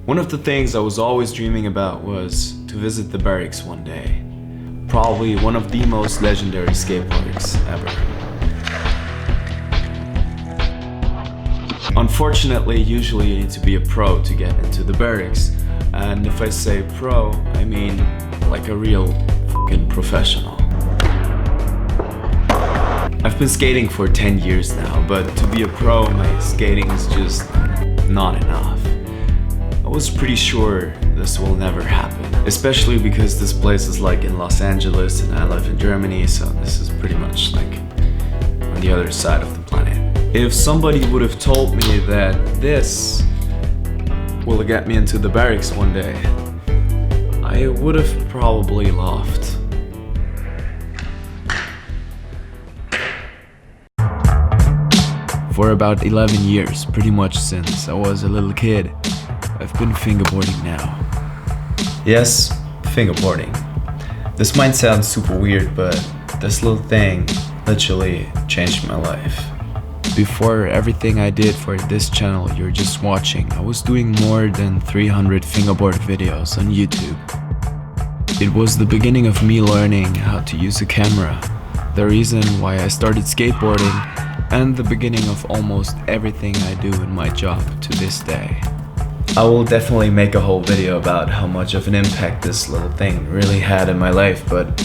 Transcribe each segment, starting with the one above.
One of the things I was always dreaming about was to visit the Berrics one day. Probably one of the most legendary skateparks ever. Unfortunately, usually you need to be a pro to get into the Berrics. And if I say pro, I mean like a real fucking professional. I've been skating for 10 years now, but to be a pro, my skating is just not enough. I was pretty sure this will never happen, especially because this place is like in Los Angeles and I live in Germany, so this is pretty much like on the other side of the planet. If somebody would have told me that this will get me into the Berrics one day, I would have probably laughed. For about 11 years, pretty much since I was a little kid, I've been fingerboarding now. Yes, fingerboarding. This might sound super weird, but this little thing literally changed my life. Before everything I did for this channel you're just watching, I was doing more than 300 fingerboard videos on YouTube. It was the beginning of me learning how to use a camera, the reason why I started skateboarding, and the beginning of almost everything I do in my job to this day. I will definitely make a whole video about how much of an impact this little thing really had in my life, but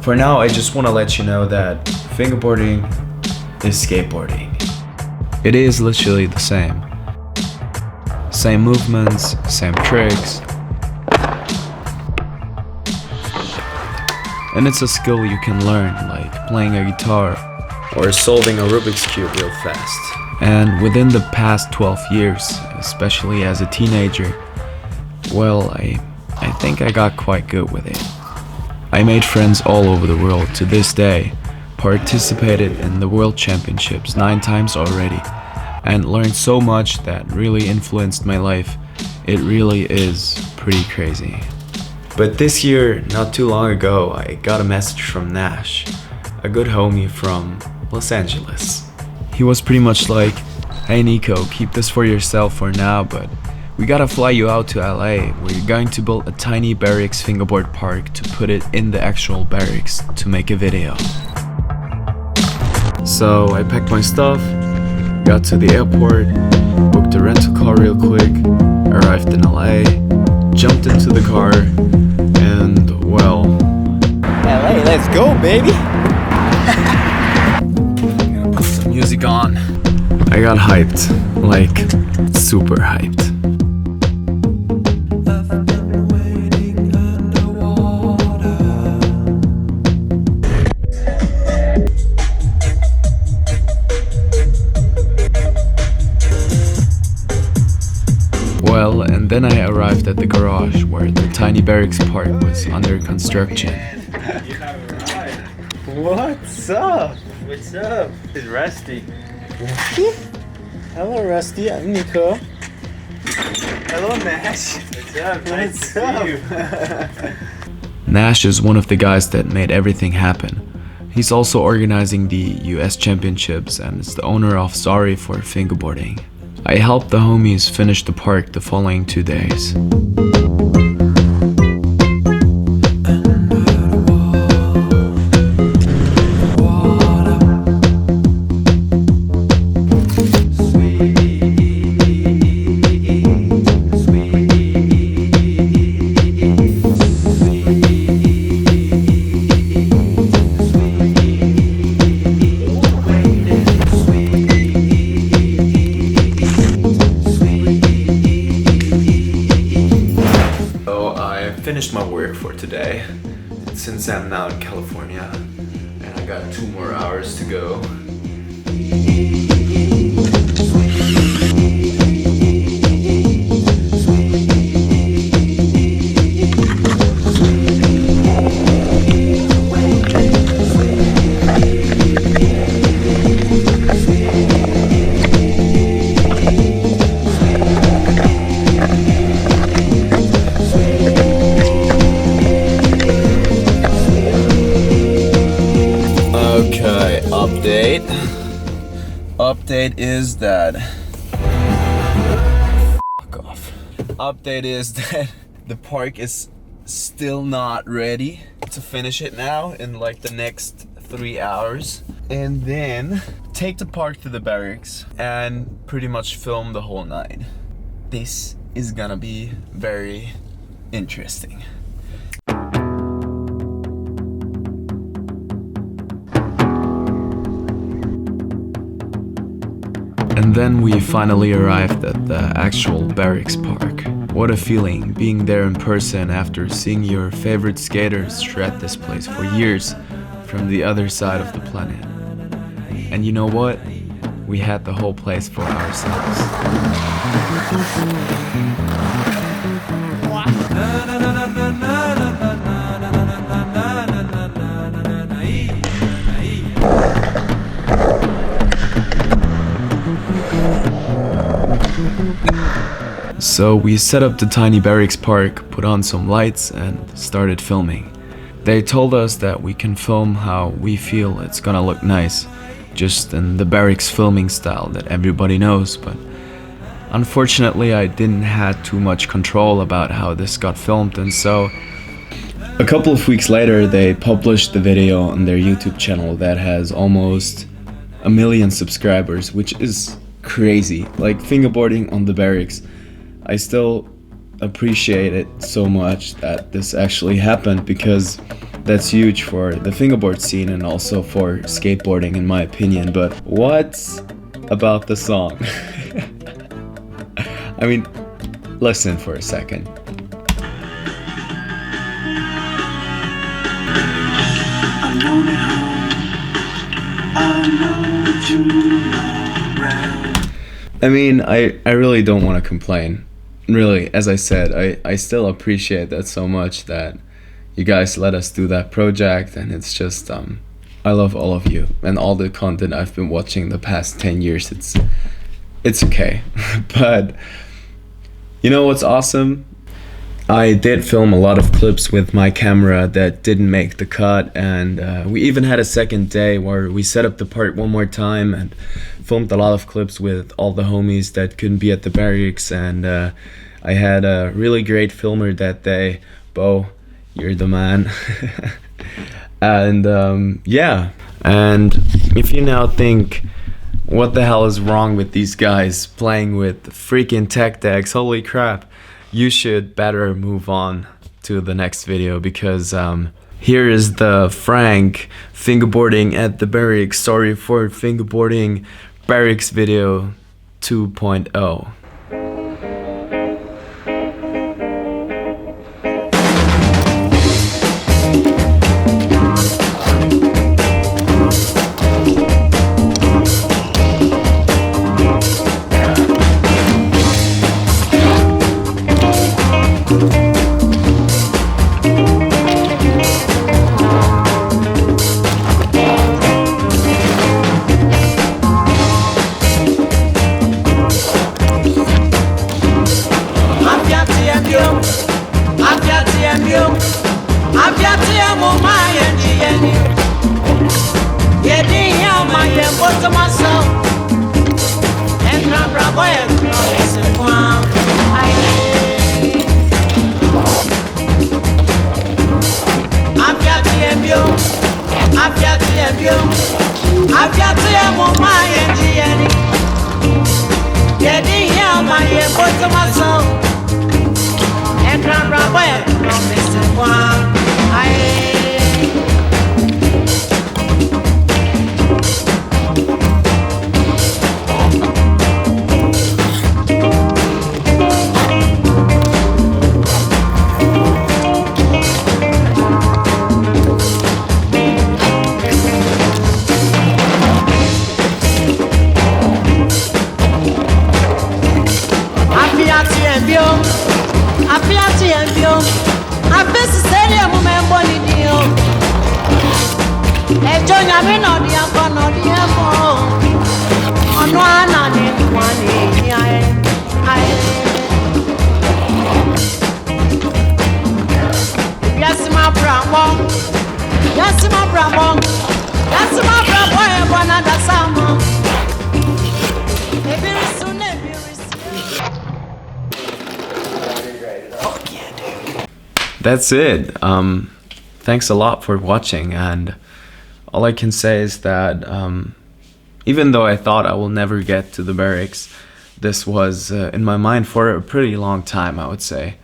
for now I just want to let you know that fingerboarding is skateboarding. It is literally the same. Same movements, same tricks. And it's a skill you can learn, like playing a guitar or solving a Rubik's Cube real fast. And within the past 12 years, especially as a teenager, well, I think I got quite good with it. I made friends all over the world to this day, participated in the World Championships 9 times already, and learned so much that really influenced my life. It really is pretty crazy. But this year, not too long ago, I got a message from Nash, a good homie from Los Angeles. He was pretty much like, "Hey Nico, keep this for yourself for now, but we gotta fly you out to LA, where you're going to build a tiny Berrics fingerboard park to put it in the actual Berrics to make a video." So I packed my stuff, got to the airport, booked a rental car real quick, arrived in LA, jumped into the car, and well... LA, let's go, baby! Put some music on. I got hyped, like super hyped. Well, and then I arrived at the garage where the tiny Berrics park was under construction. What's up? What's up? It's Rusty. Rusty? Hello, Rusty. I'm Nico. Hello, Nash. What's up? Nice to see you. Nash is one of the guys that made everything happen. He's also organizing the US Championships and is the owner of Sorry for Fingerboarding. I helped the homies finish the park the following 2 days. Finished my work for today, since I'm now in California and I got 2 more hours to go. Update is that update is that the park is still not ready to finish it now in like the next 3 hours, and then take the park to the Berrics and pretty much film the whole night. This is gonna be very interesting. And then we finally arrived at the actual Berrics Park. What a feeling being there in person after seeing your favorite skaters shred this place for years from the other side of the planet. And you know what? We had the whole place for ourselves. So we set up the tiny Berrics Park, put on some lights, and started filming. They told us that we can film how we feel it's gonna look nice, just in the Berrics filming style that everybody knows, but unfortunately I didn't have too much control about how this got filmed, and so a couple of weeks later they published the video on their YouTube channel that has almost 1 million subscribers, which is crazy. Like, fingerboarding on the Berrics, I still appreciate it so much that this actually happened, because that's huge for the fingerboard scene and also for skateboarding in my opinion. But what about the song? I mean, listen for a second. I mean, I really don't want to complain. Really, as I said, I still appreciate that so much, that you guys let us do that project, and it's just I love all of you and all the content I've been watching the past 10 years. It's okay. But you know what's awesome? I did film a lot of clips with my camera that didn't make the cut, and we even had a second day where we set up the park one more time and filmed a lot of clips with all the homies that couldn't be at the Berrics, and I had a really great filmer that day. Bo, you're the man. And yeah, and if you now think, what the hell is wrong with these guys playing with freaking tech decks, holy crap, you should better move on to the next video, because here is the Frank fingerboarding at the Berrics, sorry for fingerboarding Berrics video 2.0. that's it. Thanks a lot for watching, and all I can say is that even though I thought I will never get to the Berrics, this was in my mind for a pretty long time, I would say.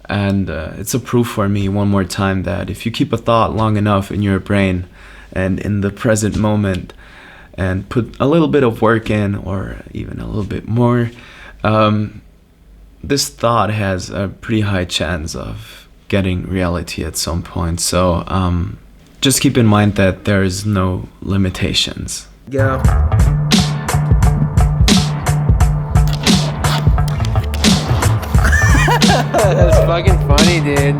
And it's a proof for me one more time that if you keep a thought long enough in your brain and in the present moment and put a little bit of work in, or even a little bit more, this thought has a pretty high chance of getting reality at some point. So just keep in mind that there is no limitations. Go. That's fucking funny, dude.